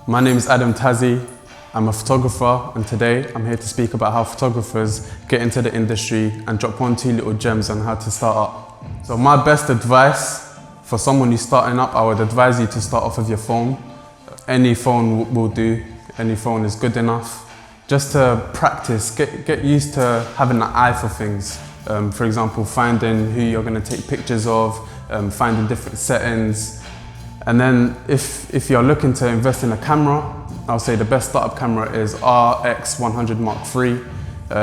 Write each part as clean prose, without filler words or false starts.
My name is Adam Tazzy. I'm a photographer, and today I'm here to speak about how photographers get into the industry and drop 1-2 little gems on how to start up. So my best advice for someone who's starting up, I would advise you to start off with your phone. Any phone will do, any phone is good enough. Just to practice, get used to having an eye for things. For example, finding who you're going to take pictures of, finding different settings. And then if you're looking to invest in a camera, I'll say the best startup camera is RX100 Mark III.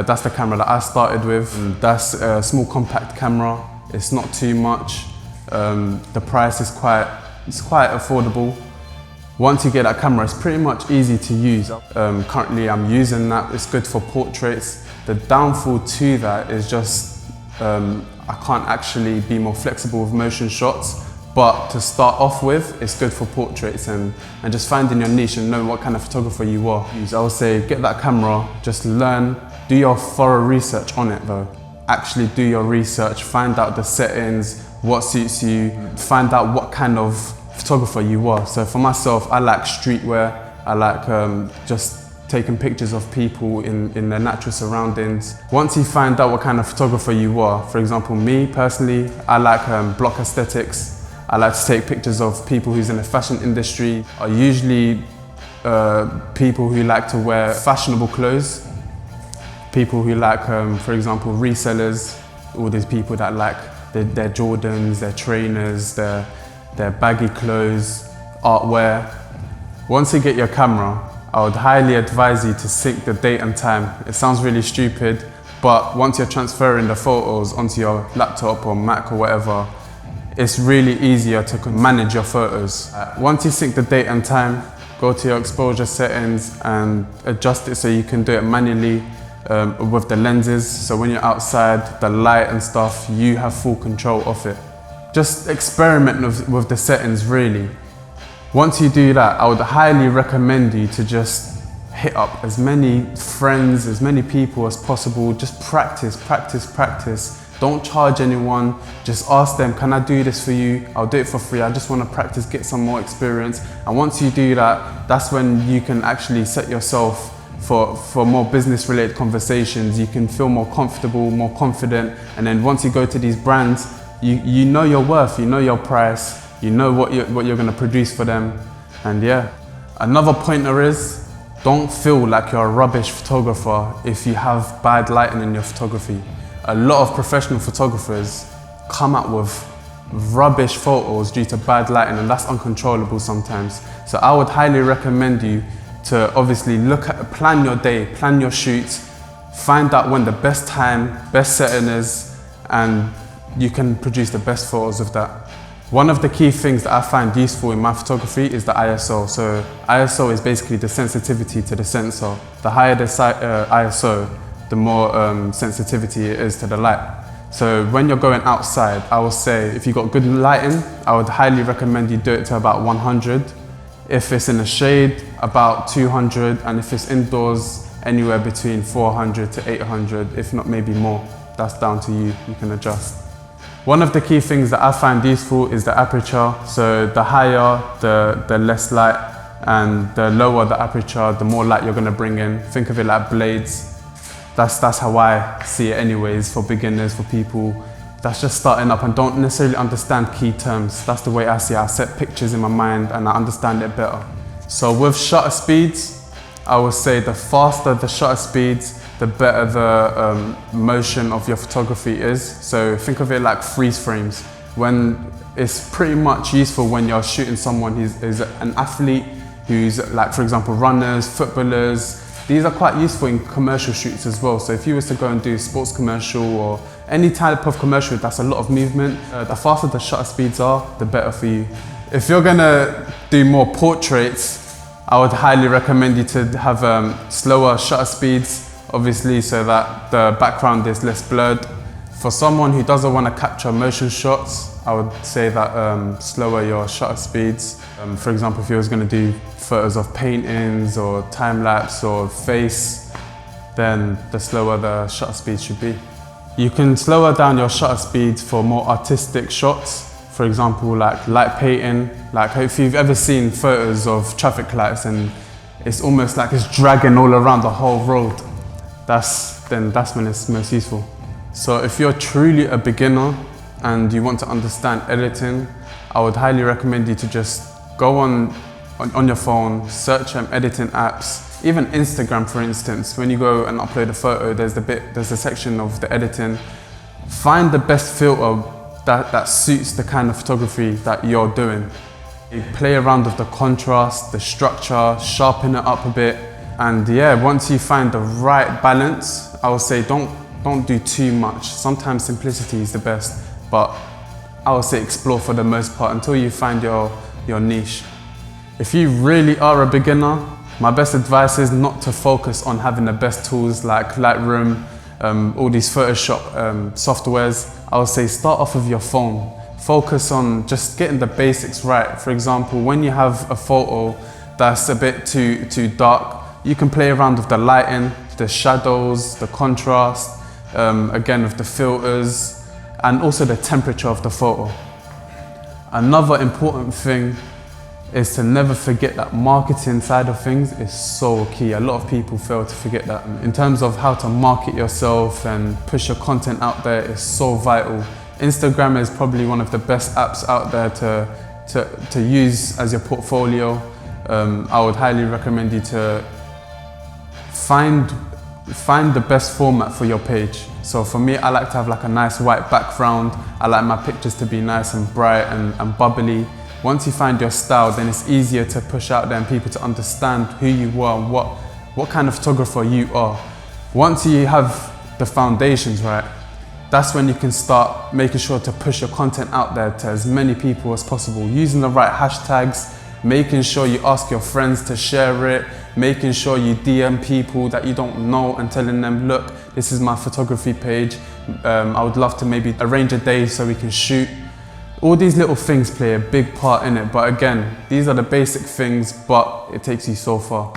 That's the camera that I started with. That's a small compact camera. It's not too much. The price is quite affordable. Once you get that camera, it's pretty much easy to use. Currently I'm using that. It's good for portraits. The downfall to that is just I can't actually be more flexible with motion shots. But to start off with, it's good for portraits and just finding your niche and knowing what kind of photographer you are. I would say get that camera, just learn, do your thorough research on it though. Actually do your research, find out the settings, what suits you, find out what kind of photographer you are. So for myself, I like streetwear, I like just taking pictures of people in their natural surroundings. Once you find out what kind of photographer you are, for example, me personally, I like block aesthetics. I like to take pictures of people who's in the fashion industry, are usually people who like to wear fashionable clothes, people who like, for example, resellers, all these people that like their Jordans, their trainers, their baggy clothes, artwear. Once you get your camera, I would highly advise you to sync the date and time. It sounds really stupid, but once you're transferring the photos onto your laptop or Mac or whatever, it's really easier to manage your photos. Once you sync the date and time, go to your exposure settings and adjust it so you can do it manually with the lenses. So when you're outside, the light and stuff, you have full control of it. Just experiment with the settings really. Once you do that, I would highly recommend you to just hit up as many friends, as many people as possible. Just practice, practice, practice. Don't charge anyone, just ask them, can I do this for you? I'll do it for free, I just want to practice, get some more experience. And once you do that, that's when you can actually set yourself for more business related conversations. You can feel more comfortable, more confident. And then once you go to these brands, you know your worth, you know your price, you know what you're going to produce for them. And yeah, another pointer is, don't feel like you're a rubbish photographer if you have bad lighting in your photography. A lot of professional photographers come out with rubbish photos due to bad lighting, and that's uncontrollable sometimes. So I would highly recommend you to obviously plan your day, plan your shoots, find out when the best time, best setting is, and you can produce the best photos of that. One of the key things that I find useful in my photography is the ISO. So ISO is basically the sensitivity to the sensor. The higher the ISO, the more sensitivity it is to the light. So when you're going outside, I would say if you've got good lighting, I would highly recommend you do it to about 100. If it's in the shade, about 200, and if it's indoors, anywhere between 400 to 800, if not maybe more. That's down to you, you can adjust. One of the key things that I find useful is the aperture. So the higher, the less light, and the lower the aperture, the more light you're gonna bring in. Think of it like blades. That's how I see it anyways, for beginners, for people that's just starting up and don't necessarily understand key terms. That's the way I see it. I set pictures in my mind and I understand it better. So with shutter speeds, I would say the faster the shutter speeds, the better the motion of your photography is. So think of it like freeze frames. When it's pretty much useful when you're shooting someone who's an athlete, who's like, for example, runners, footballers. These are quite useful in commercial shoots as well. So if you was to go and do a sports commercial or any type of commercial that's a lot of movement, the faster the shutter speeds are, the better for you. If you're gonna do more portraits, I would highly recommend you to have slower shutter speeds, obviously, so that the background is less blurred. For someone who doesn't want to capture motion shots, I would say that slower your shutter speeds. For example, if you was going to do photos of paintings or time-lapse or face, then the slower the shutter speed should be. You can slower down your shutter speeds for more artistic shots. for example, like light painting. Like if you've ever seen photos of traffic lights and it's almost like it's dragging all around the whole road, that's when it's most useful. So if you're truly a beginner and you want to understand editing, I would highly recommend you to just go on your phone, search editing apps, even Instagram for instance. When you go and upload a photo, there's a section of the editing. Find the best filter that suits the kind of photography that you're doing. You play around with the contrast, the structure, sharpen it up a bit, and yeah, once you find the right balance, I would say don't do too much. Sometimes simplicity is the best, but I would say explore for the most part until you find your niche. If you really are a beginner, my best advice is not to focus on having the best tools like Lightroom, all these Photoshop softwares. I would say start off with your phone. Focus on just getting the basics right. For example, when you have a photo that's a bit too dark, you can play around with the lighting, the shadows, the contrast, again with the filters, and also the temperature of the photo. Another important thing is to never forget that marketing side of things is so key. A lot of people fail to forget that. In terms of how to market yourself and push your content out there is so vital. Instagram is probably one of the best apps out there to use as your portfolio. I would highly recommend you to find the best format for your page. So for me, I like to have like a nice white background. I like my pictures to be nice and bright and bubbly. Once you find your style, then it's easier to push out there and people to understand who you are and what kind of photographer you are. Once you have the foundations right, that's when you can start making sure to push your content out there to as many people as possible, using the right hashtags, making sure you ask your friends to share it, making sure you DM people that you don't know and telling them, look, this is my photography page. I would love to maybe arrange a day so we can shoot. All these little things play a big part in it, but again, these are the basic things, but it takes you so far.